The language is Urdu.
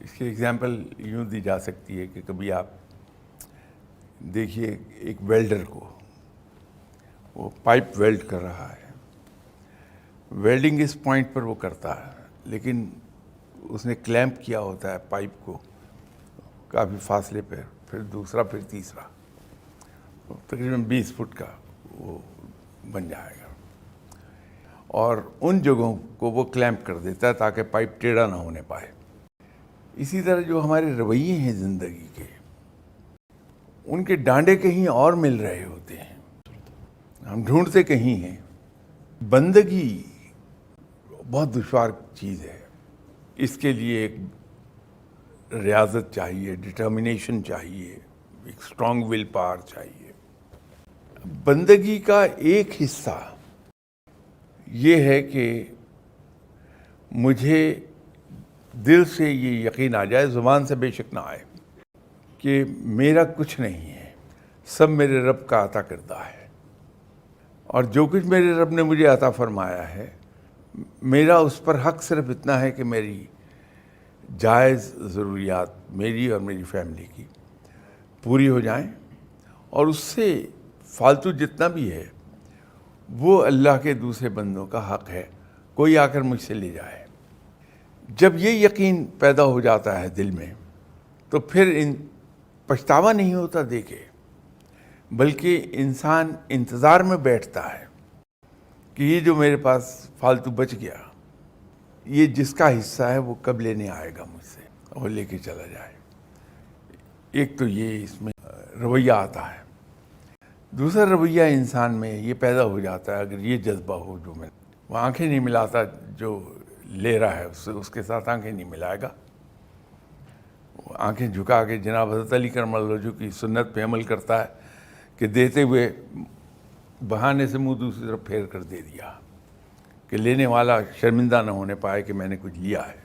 اس کی ایگزامپل یوں دی جا سکتی ہے کہ کبھی آپ دیکھیے ایک ویلڈر کو، وہ پائپ ویلڈ کر رہا ہے، ویلڈنگ اس پوائنٹ پر وہ کرتا ہے، لیکن اس نے کلیمپ کیا ہوتا ہے پائپ کو کافی فاصلے پر، پھر دوسرا، پھر تیسرا، تقریباً 20 فٹ کا وہ بن جائے گا، اور ان جگہوں کو وہ کلیمپ کر دیتا ہے تاکہ پائپ ٹیڑھا نہ ہونے پائے۔ اسی طرح جو ہمارے رویے ہیں زندگی کے، ان کے ڈانڈے کہیں اور مل رہے ہوتے ہیں، ہم ڈھونڈتے کہیں ہیں۔ بندگی بہت دشوار چیز ہے، اس کے لیے ایک ریاضت چاہیے، ڈٹرمنیشن چاہیے، ایک اسٹرانگ ول پاور چاہیے۔ بندگی کا ایک حصہ یہ ہے کہ مجھے دل سے یہ یقین آ جائے، زبان سے بے شک نہ آئے، کہ میرا کچھ نہیں ہے، سب میرے رب کا عطا کردہ ہے، اور جو کچھ میرے رب نے مجھے عطا فرمایا ہے، میرا اس پر حق صرف اتنا ہے کہ میری جائز ضروریات میری اور میری فیملی کی پوری ہو جائیں، اور اس سے فالتو جتنا بھی ہے وہ اللہ کے دوسرے بندوں کا حق ہے، کوئی آ کر مجھ سے لے جائے۔ جب یہ یقین پیدا ہو جاتا ہے دل میں، تو پھر پچھتاوا نہیں ہوتا دیکھے، بلکہ انسان انتظار میں بیٹھتا ہے کہ یہ جو میرے پاس فالتو بچ گیا، یہ جس کا حصہ ہے وہ کب لینے آئے گا مجھ سے اور لے کے چلا جائے۔ ایک تو یہ اس میں رویہ آتا ہے۔ دوسرا رویہ انسان میں یہ پیدا ہو جاتا ہے، اگر یہ جذبہ ہو، جو میں وہ آنکھیں نہیں ملاتا، جو لے رہا ہے اس کے ساتھ آنکھیں نہیں ملائے گا، آنکھیں جھکا کے جناب حضرت علی کرم اللہ وجہہ کی سنت پہ عمل کرتا ہے کہ دیتے ہوئے بہانے سے منہ دوسری طرف پھیر کر دے دیا، کہ لینے والا شرمندہ نہ ہونے پائے کہ میں نے کچھ لیا ہے۔